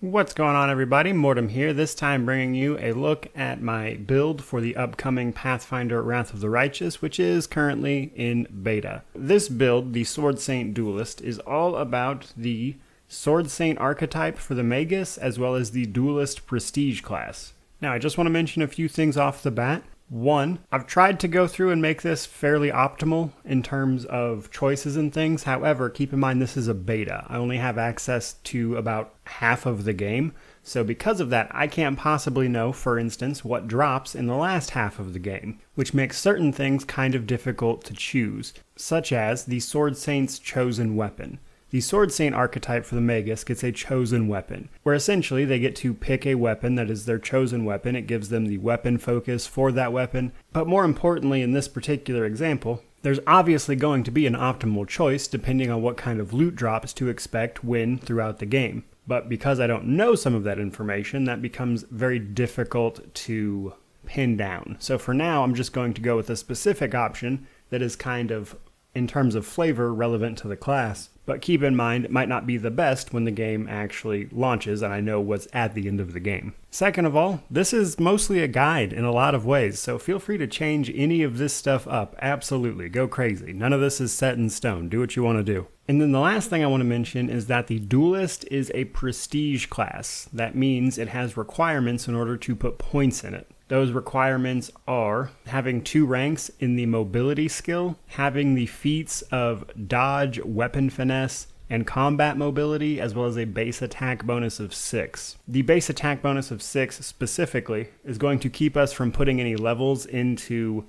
What's going on, everybody? Mortem here, this time bringing you a look at my build for the upcoming Pathfinder Wrath of the Righteous, which is currently in beta. This build, the SwordSaint Duelist, is all about the SwordSaint archetype for the Magus, as well as the Duelist Prestige class. Now, I just want to mention a few things off the bat. One, I've tried to go through and make this fairly optimal in terms of choices and things. However, keep in mind this is a beta. I only have access to about half of the game. So because of that, I can't possibly know, for instance, what drops in the last half of the game, which makes certain things kind of difficult to choose, such as the SwordSaint's chosen weapon. The SwordSaint archetype for the Magus gets a chosen weapon, where essentially they get to pick a weapon that is their chosen weapon. It gives them the weapon focus for that weapon. But more importantly, in this particular example, there's obviously going to be an optimal choice depending on what kind of loot drops to expect when throughout the game. But because I don't know some of that information, that becomes very difficult to pin down. So for now, I'm just going to go with a specific option that is kind of, in terms of flavor, relevant to the class. But keep in mind, it might not be the best when the game actually launches and I know what's at the end of the game. Second of all, this is mostly a guide in a lot of ways, so feel free to change any of this stuff up. Absolutely, go crazy. None of this is set in stone. Do what you want to do. And then the last thing I want to mention is that the Duelist is a prestige class. That means it has requirements in order to put points in it. Those requirements are having 2 ranks in the mobility skill, having the feats of dodge, weapon finesse, and combat mobility, as well as a base attack bonus of 6. The base attack bonus of 6 specifically is going to keep us from putting any levels into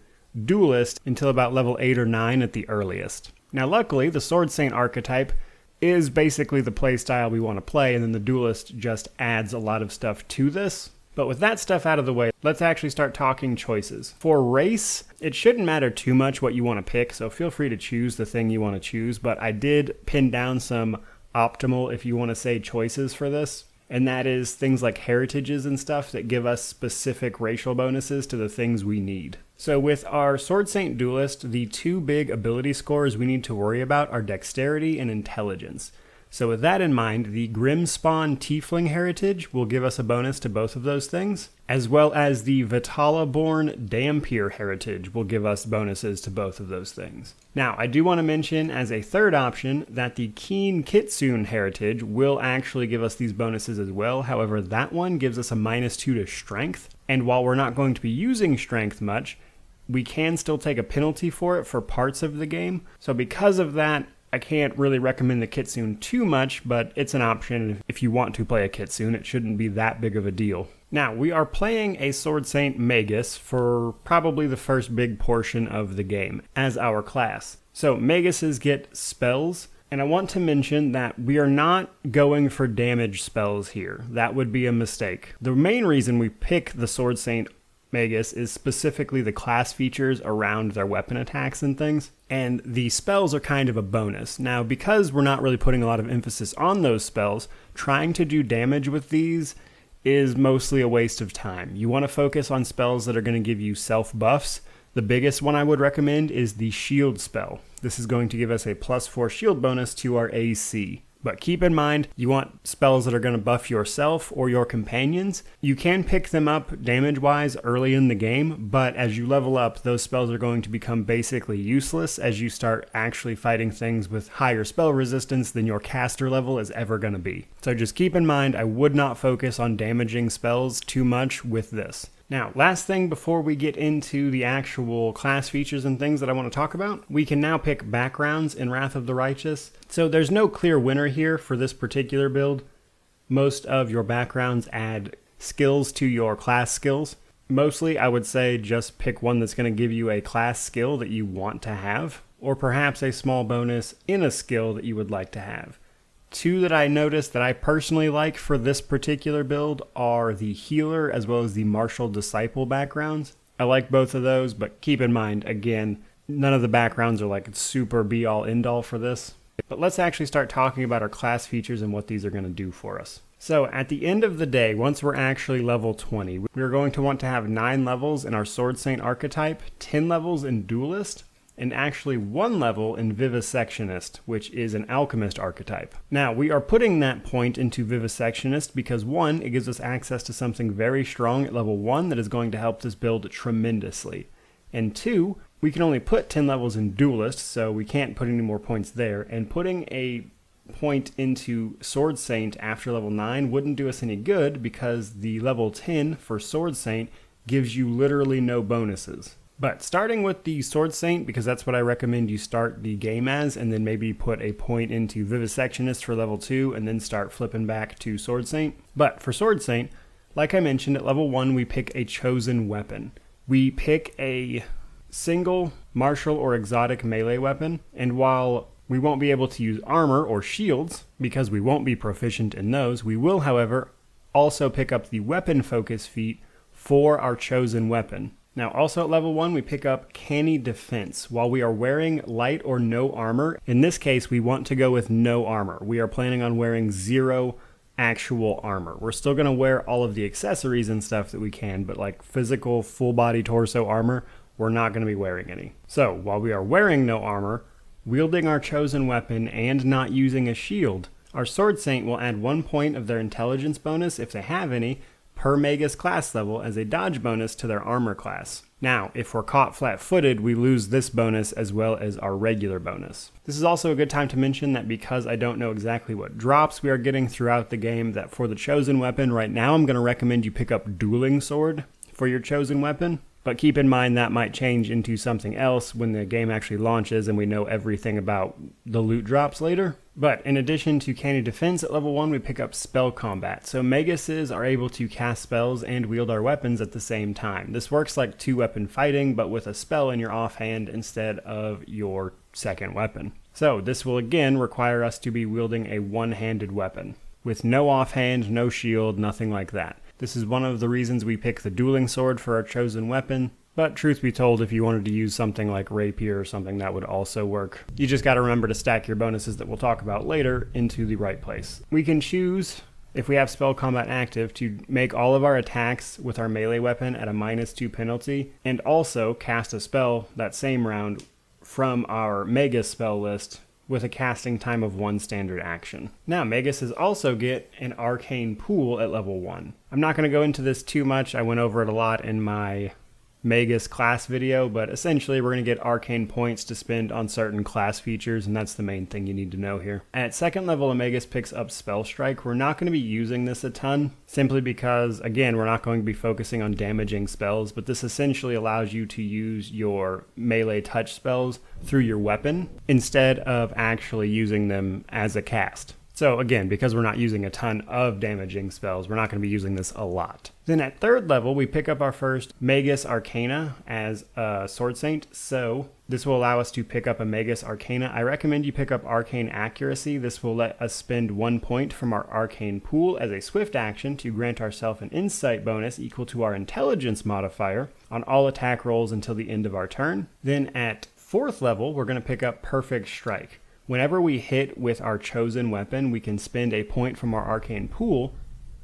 Duelist until about level 8 or 9 at the earliest. Now luckily, the SwordSaint archetype is basically the playstyle we want to play, and then the Duelist just adds a lot of stuff to this. But with that stuff out of the way, let's actually start talking choices. For race, it shouldn't matter too much what you want to pick, so feel free to choose the thing you want to choose, but I did pin down some optimal, if you want to say, choices for this, and that is things like heritages and stuff that give us specific racial bonuses to the things we need. So with our SwordSaint Duelist, the 2 big ability scores we need to worry about are Dexterity and Intelligence. So with that in mind, the Grimspawn Tiefling Heritage will give us a bonus to both of those things, as well as the Vitala-born Dampier Heritage will give us bonuses to both of those things. Now, I do want to mention as a third option that the Keen Kitsune Heritage will actually give us these bonuses as well. However, that one gives us a -2 to Strength, and while we're not going to be using Strength much, we can still take a penalty for it for parts of the game. So because of that, I can't really recommend the Kitsune too much, but it's an option. If you want to play a Kitsune, it shouldn't be that big of a deal. Now, we are playing a SwordSaint Magus for probably the first big portion of the game as our class. So Maguses get spells, and I want to mention that we are not going for damage spells here. That would be a mistake. The main reason we pick the SwordSaint Magus is specifically the class features around their weapon attacks and things, and the spells are kind of a bonus. Now, because we're not really putting a lot of emphasis on those spells, trying to do damage with these is mostly a waste of time. You want to focus on spells that are going to give you self-buffs. The biggest one I would recommend is the shield spell. This is going to give us a +4 shield bonus to our AC. But keep in mind, you want spells that are going to buff yourself or your companions. You can pick them up damage-wise early in the game, but as you level up, those spells are going to become basically useless as you start actually fighting things with higher spell resistance than your caster level is ever going to be. So just keep in mind, I would not focus on damaging spells too much with this. Now, last thing before we get into the actual class features and things that I want to talk about, we can now pick backgrounds in Wrath of the Righteous. So there's no clear winner here for this particular build. Most of your backgrounds add skills to your class skills. Mostly, I would say just pick one that's going to give you a class skill that you want to have, or perhaps a small bonus in a skill that you would like to have. 2 that I noticed that I personally like for this particular build are the Healer as well as the Martial Disciple backgrounds. I like both of those, but keep in mind, again, none of the backgrounds are like super be-all, end-all for this. But let's actually start talking about our class features and what these are going to do for us. So at the end of the day, once we're actually level 20, we're going to want to have 9 levels in our SwordSaint archetype, 10 levels in Duelist, and actually 1 level in Vivisectionist, which is an alchemist archetype. Now, we are putting that point into Vivisectionist because 1, it gives us access to something very strong at level 1 that is going to help this build tremendously. And 2, we can only put 10 levels in Duelist, so we can't put any more points there, and putting a point into SwordSaint after level 9 wouldn't do us any good because the level 10 for SwordSaint gives you literally no bonuses. But starting with the SwordSaint, because that's what I recommend you start the game as, and then maybe put a point into Vivisectionist for level 2, and then start flipping back to SwordSaint. But for SwordSaint, like I mentioned, at level 1 we pick a chosen weapon. We pick a single martial or exotic melee weapon, and while we won't be able to use armor or shields, because we won't be proficient in those, we will, however, also pick up the weapon focus feat for our chosen weapon. Now, also at level 1, we pick up Canny Defense. While we are wearing light or no armor, in this case, we want to go with no armor. We are planning on wearing 0 actual armor. We're still going to wear all of the accessories and stuff that we can, but like physical, full body torso armor, we're not going to be wearing any. So, while we are wearing no armor, wielding our chosen weapon, and not using a shield, our SwordSaint will add 1 point of their intelligence bonus, if they have any, per Magus class level as a dodge bonus to their armor class. Now, if we're caught flat-footed, we lose this bonus as well as our regular bonus. This is also a good time to mention that because I don't know exactly what drops we are getting throughout the game, that for the chosen weapon, right now I'm going to recommend you pick up Dueling Sword for your chosen weapon. But keep in mind that might change into something else when the game actually launches and we know everything about the loot drops later. But in addition to Canny Defense at level 1, we pick up Spell Combat. So Maguses are able to cast spells and wield our weapons at the same time. This works like 2-weapon fighting, but with a spell in your offhand instead of your second weapon. So this will again require us to be wielding a one-handed weapon, with no offhand, no shield, nothing like that. This is one of the reasons we pick the dueling sword for our chosen weapon, but truth be told, if you wanted to use something like rapier or something, that would also work. You just gotta remember to stack your bonuses that we'll talk about later into the right place. We can choose, if we have spell combat active, to make all of our attacks with our melee weapon at a -2 penalty, and also cast a spell that same round from our Magus spell list with a casting time of 1 standard action. Now, Maguses also get an arcane pool at level 1. I'm not going to go into this too much. I went over it a lot in my Magus class video, but essentially we're going to get arcane points to spend on certain class features, and that's the main thing you need to know here. At second level, a Magus picks up Spell Strike. We're not going to be using this a ton, simply because, again, we're not going to be focusing on damaging spells, but this essentially allows you to use your melee touch spells through your weapon instead of actually using them as a cast. So again, because we're not using a ton of damaging spells, we're not going to be using this a lot. Then at third level, we pick up our first Magus Arcana as a SwordSaint, so this will allow us to pick up a Magus Arcana. I recommend you pick up Arcane Accuracy. This will let us spend 1 point from our Arcane Pool as a swift action to grant ourselves an Insight bonus equal to our Intelligence modifier on all attack rolls until the end of our turn. Then at fourth level, we're going to pick up Perfect Strike. Whenever we hit with our chosen weapon, we can spend a point from our arcane pool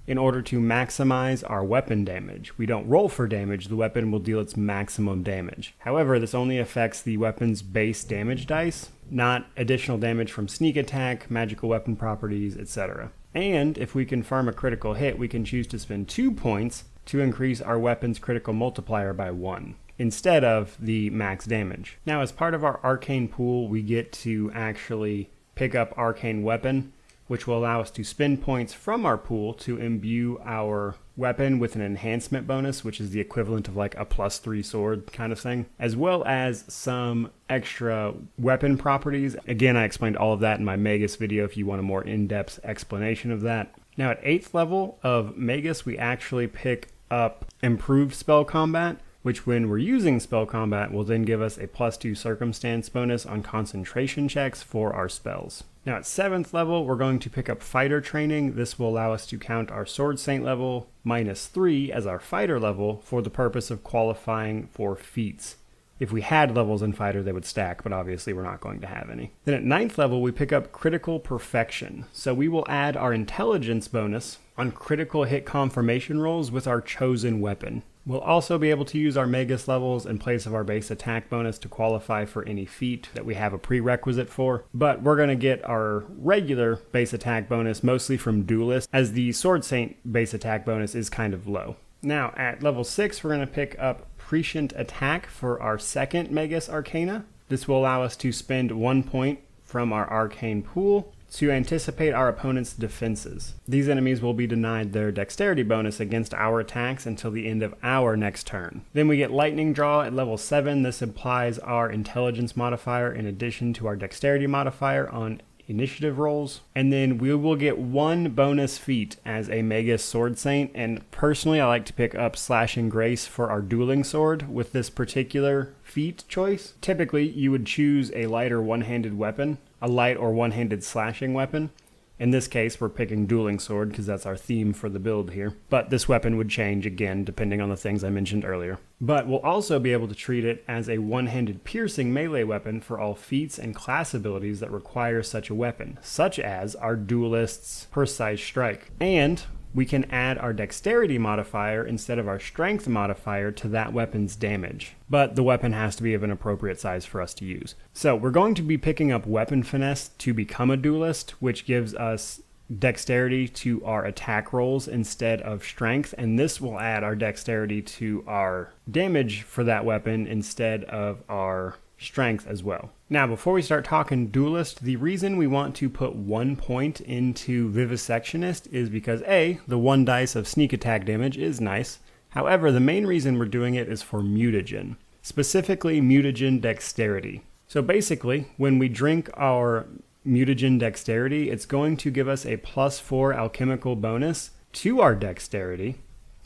in order to maximize our weapon damage. We don't roll for damage, the weapon will deal its maximum damage. However, this only affects the weapon's base damage dice, not additional damage from sneak attack, magical weapon properties, etc. And if we confirm a critical hit, we can choose to spend 2 points to increase our weapon's critical multiplier by 1. Instead of the max damage. Now, as part of our arcane pool, we get to actually pick up Arcane Weapon, which will allow us to spend points from our pool to imbue our weapon with an enhancement bonus, which is the equivalent of like a +3 sword kind of thing, as well as some extra weapon properties. Again, I explained all of that in my Magus video if you want a more in-depth explanation of that. Now, at 8th level of Magus, we actually pick up Improved Spell Combat, which when we're using spell combat will then give us a +2 circumstance bonus on concentration checks for our spells. Now at 7th level, we're going to pick up Fighter Training. This will allow us to count our SwordSaint level -3 as our fighter level for the purpose of qualifying for feats. If we had levels in Fighter, they would stack, but obviously we're not going to have any. Then at 9th level, we pick up Critical Perfection. So we will add our Intelligence bonus on critical hit confirmation rolls with our chosen weapon. We'll also be able to use our Magus levels in place of our base attack bonus to qualify for any feat that we have a prerequisite for, but we're going to get our regular base attack bonus mostly from Duelist, as the SwordSaint base attack bonus is kind of low. Now, at level 6, we're going to pick up Prescient Attack for our second Magus Arcana. This will allow us to spend 1 point from our Arcane pool to anticipate our opponent's defenses. These enemies will be denied their dexterity bonus against our attacks until the end of our next turn. Then we get Lightning Draw at level 7. This applies our intelligence modifier in addition to our dexterity modifier on initiative rolls. And then we will get 1 bonus feat as a Magus SwordSaint, and personally I like to pick up Slashing Grace for our dueling sword with this particular feat choice. Typically you would choose a light or one-handed weapon, a light or one-handed slashing weapon. In this case, we're picking dueling sword because that's our theme for the build here. But this weapon would change again depending on the things I mentioned earlier. But we'll also be able to treat it as a one-handed piercing melee weapon for all feats and class abilities that require such a weapon, such as our Duelist's Precise Strike. And we can add our dexterity modifier instead of our strength modifier to that weapon's damage. But the weapon has to be of an appropriate size for us to use. So we're going to be picking up Weapon Finesse to become a Duelist, which gives us dexterity to our attack rolls instead of strength, and this will add our dexterity to our damage for that weapon instead of our strength as well. Now, before we start talking Duelist, the reason we want to put 1 point into Vivisectionist is because A, the 1 dice of sneak attack damage is nice. However, the main reason we're doing it is for mutagen, specifically mutagen dexterity. So basically, when we drink our mutagen dexterity, it's going to give us a +4 alchemical bonus to our dexterity,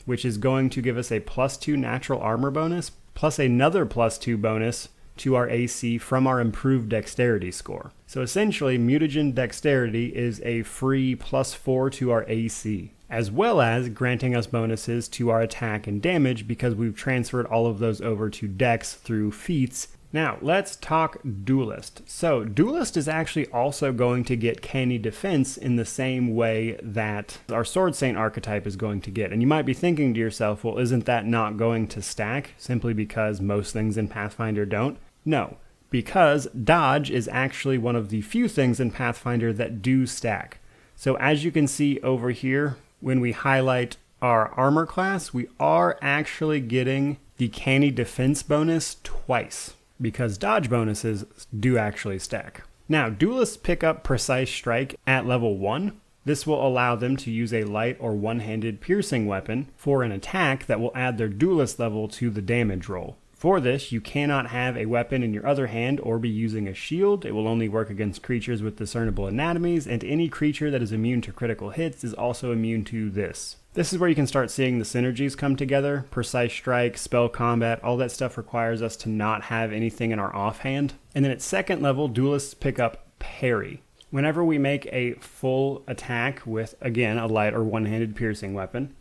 which is going to give us a +2 natural armor bonus, plus another +2 bonus to our AC from our improved dexterity score. So essentially, mutagen dexterity is a free +4 to our AC, as well as granting us bonuses to our attack and damage because we've transferred all of those over to dex through feats. Now, let's talk Duelist. So, Duelist is actually also going to get canny defense in the same way that our SwordSaint archetype is going to get. And you might be thinking to yourself, well, isn't that not going to stack simply because most things in Pathfinder don't? No, because dodge is actually one of the few things in Pathfinder that do stack. So, as you can see over here, when we highlight our armor class, we are actually getting the canny defense bonus twice, because dodge bonuses do actually stack. Now, Duelists pick up Precise Strike at level 1. This will allow them to use a light or one-handed piercing weapon for an attack that will add their Duelist level to the damage roll. For this, you cannot have a weapon in your other hand or be using a shield. It will only work against creatures with discernible anatomies, and any creature that is immune to critical hits is also immune to this. This is where you can start seeing the synergies come together. Precise Strike, Spell Combat, all that stuff requires us to not have anything in our offhand. And then at second level, Duelists pick up Parry. Whenever we make a full attack with, again, a light or one-handed piercing weapon,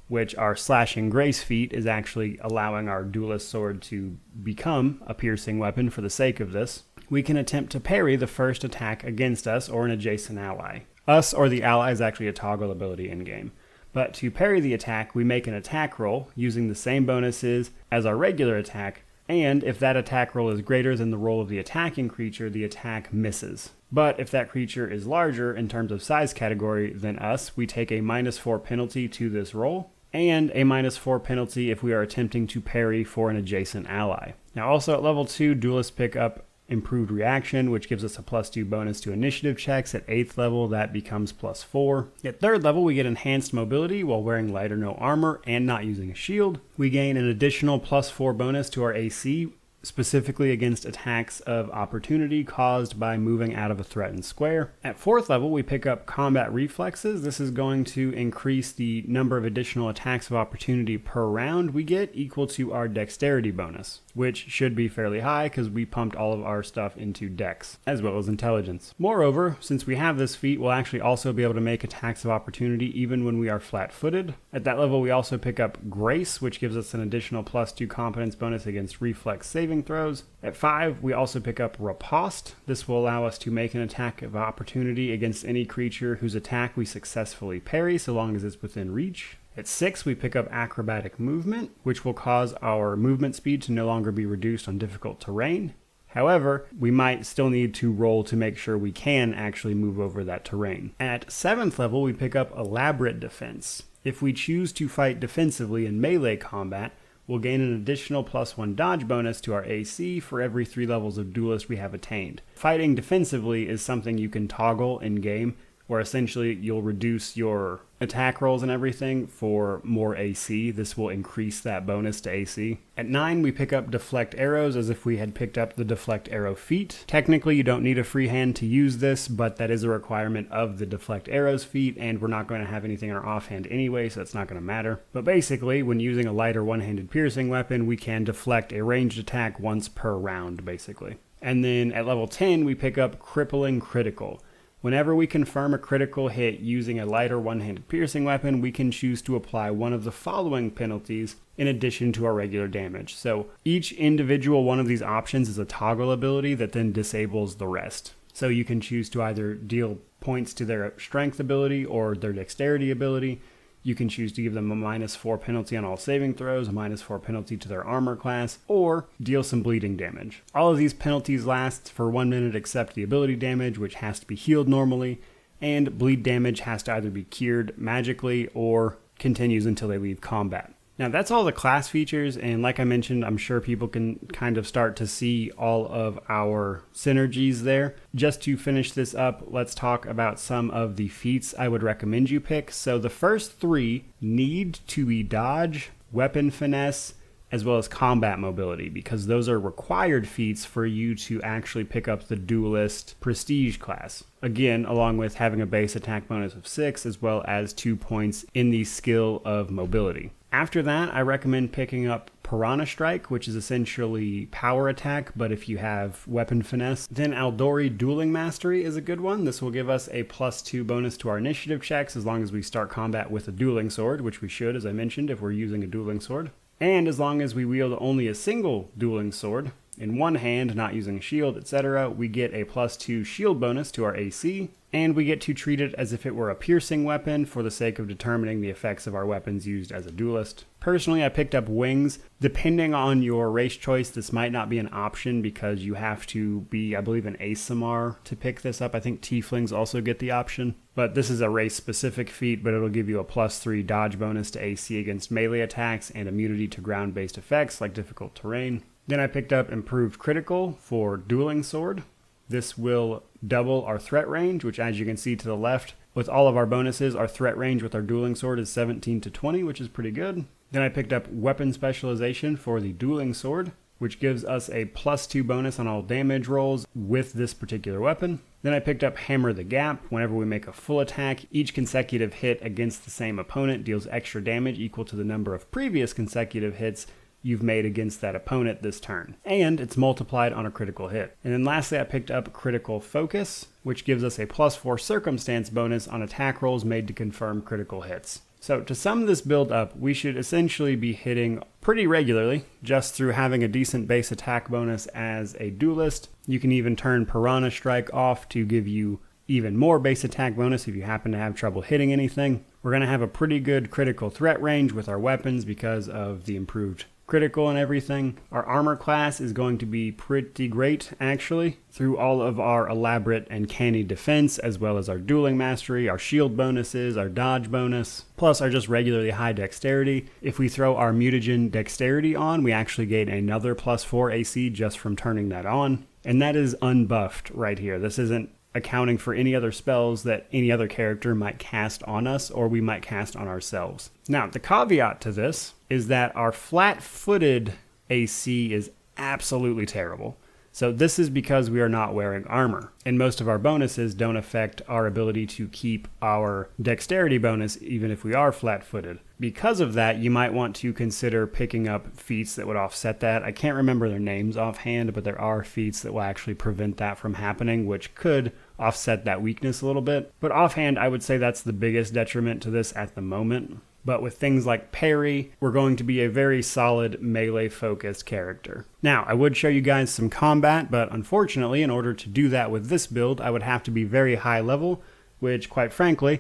which our Slashing Grace feat is actually allowing our Duelist sword to become a piercing weapon for the sake of this, we can attempt to parry the first attack against us or an adjacent ally. Us or the ally is actually a toggle ability in-game. But to parry the attack, we make an attack roll using the same bonuses as our regular attack, and if that attack roll is greater than the roll of the attacking creature, the attack misses. But if that creature is larger in terms of size category than us, we take a -4 penalty to this roll, and a -4 penalty if we are attempting to parry for an adjacent ally. Now also at level 2, Duelists pick up Improved Reaction, which gives us a +2 bonus to initiative checks. At 8th level, that becomes +4. At 3rd level, we get Enhanced Mobility while wearing light or no armor and not using a shield. We gain an additional +4 bonus to our AC, specifically against attacks of opportunity caused by moving out of a threatened square. At 4th level, we pick up Combat Reflexes. This is going to increase the number of additional attacks of opportunity per round we get equal to our dexterity bonus, which should be fairly high because we pumped all of our stuff into dex, as well as intelligence. Moreover, since we have this feat, we'll actually also be able to make attacks of opportunity even when we are flat-footed. At that level, we also pick up Grace, which gives us an additional +2 competence bonus against reflex saving throws. At 5, we also pick up Riposte. This will allow us to make an attack of opportunity against any creature whose attack we successfully parry, so long as it's within reach. At 6, we pick up acrobatic movement, which will cause our movement speed to no longer be reduced on difficult terrain. However, we might still need to roll to make sure we can actually move over that terrain. At 7th level, we pick up elaborate defense. If we choose to fight defensively in melee combat, we'll gain an additional +1 dodge bonus to our AC for every 3 levels of Duelist we have attained. Fighting defensively is something you can toggle in-game, where essentially you'll reduce your attack rolls and everything for more AC. This will increase that bonus to AC. At 9, we pick up deflect arrows as if we had picked up the deflect arrow feat. Technically, you don't need a free hand to use this, but that is a requirement of the deflect arrows feat, and we're not going to have anything in our offhand anyway, so it's not going to matter. But basically, when using a lighter one-handed piercing weapon, we can deflect a ranged attack once per round, basically. And then at level 10, we pick up crippling critical. Whenever we confirm a critical hit using a lighter one-handed piercing weapon, we can choose to apply one of the following penalties in addition to our regular damage. So each individual one of these options is a toggle ability that then disables the rest. So you can choose to either deal points to their strength ability or their dexterity ability. You can choose to give them a -4 penalty on all saving throws, a -4 penalty to their armor class, or deal some bleeding damage. All of these penalties last for 1 minute except the ability damage, which has to be healed normally, and bleed damage has to either be cured magically or continues until they leave combat. Now that's all the class features, and like I mentioned, I'm sure people can kind of start to see all of our synergies there. Just to finish this up, let's talk about some of the feats I would recommend you pick. So the first 3 need to be dodge, weapon finesse, as well as combat mobility, because those are required feats for you to actually pick up the Duelist prestige class. Again, along with having a base attack bonus of 6, as well as 2 points in the skill of mobility. After that, I recommend picking up Piranha Strike, which is essentially power attack, but if you have weapon finesse. Then Aldori Dueling Mastery is a good one. This will give us a +2 bonus to our initiative checks as long as we start combat with a dueling sword, which we should, as I mentioned, if we're using a dueling sword. And as long as we wield only a single dueling sword, in one hand, not using a shield, etc., we get a +2 shield bonus to our AC, and we get to treat it as if it were a piercing weapon for the sake of determining the effects of our weapons used as a duelist. Personally, I picked up Wings. Depending on your race choice, this might not be an option because you have to be, I believe, an Aasimar to pick this up. I think Tieflings also get the option. But this is a race-specific feat, but it'll give you a +3 dodge bonus to AC against melee attacks and immunity to ground-based effects like difficult terrain. Then I picked up Improved Critical for Dueling Sword. This will double our threat range, which as you can see to the left, with all of our bonuses, our threat range with our Dueling Sword is 17 to 20, which is pretty good. Then I picked up Weapon Specialization for the Dueling Sword, which gives us a +2 bonus on all damage rolls with this particular weapon. Then I picked up Hammer the Gap. Whenever we make a full attack, each consecutive hit against the same opponent deals extra damage equal to the number of previous consecutive hits you've made against that opponent this turn. And it's multiplied on a critical hit. And then lastly, I picked up Critical Focus, which gives us a +4 circumstance bonus on attack rolls made to confirm critical hits. So to sum this build up, we should essentially be hitting pretty regularly just through having a decent base attack bonus as a duelist. You can even turn Piranha Strike off to give you even more base attack bonus if you happen to have trouble hitting anything. We're going to have a pretty good critical threat range with our weapons because of the improved critical and everything. Our armor class is going to be pretty great, actually, through all of our elaborate and canny defense, as well as our dueling mastery, our shield bonuses, our dodge bonus, plus our just regularly high dexterity. If we throw our mutagen dexterity on, we actually gain another +4 AC just from turning that on. And that is unbuffed right here. This isn't accounting for any other spells that any other character might cast on us or we might cast on ourselves. Now, the caveat to this is that our flat-footed AC is absolutely terrible. So this is because we are not wearing armor, and most of our bonuses don't affect our ability to keep our dexterity bonus even if we are flat-footed. Because of that, you might want to consider picking up feats that would offset that. I can't remember their names offhand, but there are feats that will actually prevent that from happening, which could offset that weakness a little bit. But offhand, I would say that's the biggest detriment to this at the moment. But with things like parry, we're going to be a very solid melee-focused character. Now, I would show you guys some combat, but unfortunately, in order to do that with this build, I would have to be very high level, which, quite frankly,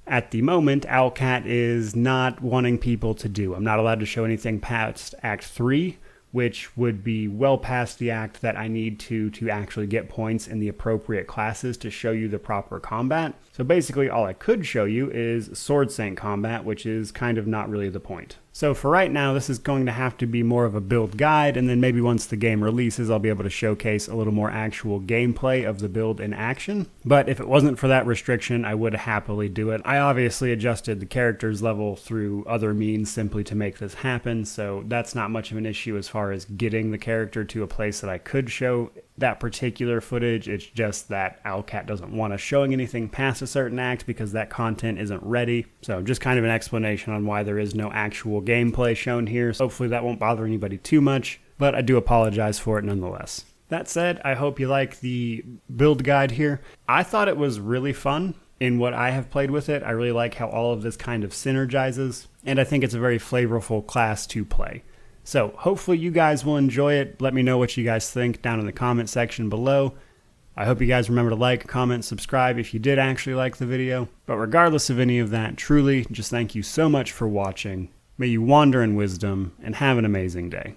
at the moment, Owlcat is not wanting people to do. I'm not allowed to show anything past Act 3, which would be well past the act that I need to actually get points in the appropriate classes to show you the proper combat. So basically all I could show you is SwordSaint combat, which is kind of not really the point. So for right now, this is going to have to be more of a build guide, and then maybe once the game releases, I'll be able to showcase a little more actual gameplay of the build in action. But if it wasn't for that restriction, I would happily do it. I obviously adjusted the character's level through other means simply to make this happen, so that's not much of an issue as far as getting the character to a place that I could show that particular footage. It's just that Owlcat doesn't want us showing anything past a certain act because that content isn't ready. So just kind of an explanation on why there is no actual gameplay shown here. So hopefully that won't bother anybody too much, but I do apologize for it nonetheless. That said, I hope you like the build guide here. I thought it was really fun in what I have played with it. I really like how all of this kind of synergizes, and I think it's a very flavorful class to play. So hopefully you guys will enjoy it. Let me know what you guys think down in the comment section below. I hope you guys remember to like, comment, subscribe if you did actually like the video. But regardless of any of that, truly, just thank you so much for watching. May you wander in wisdom and have an amazing day.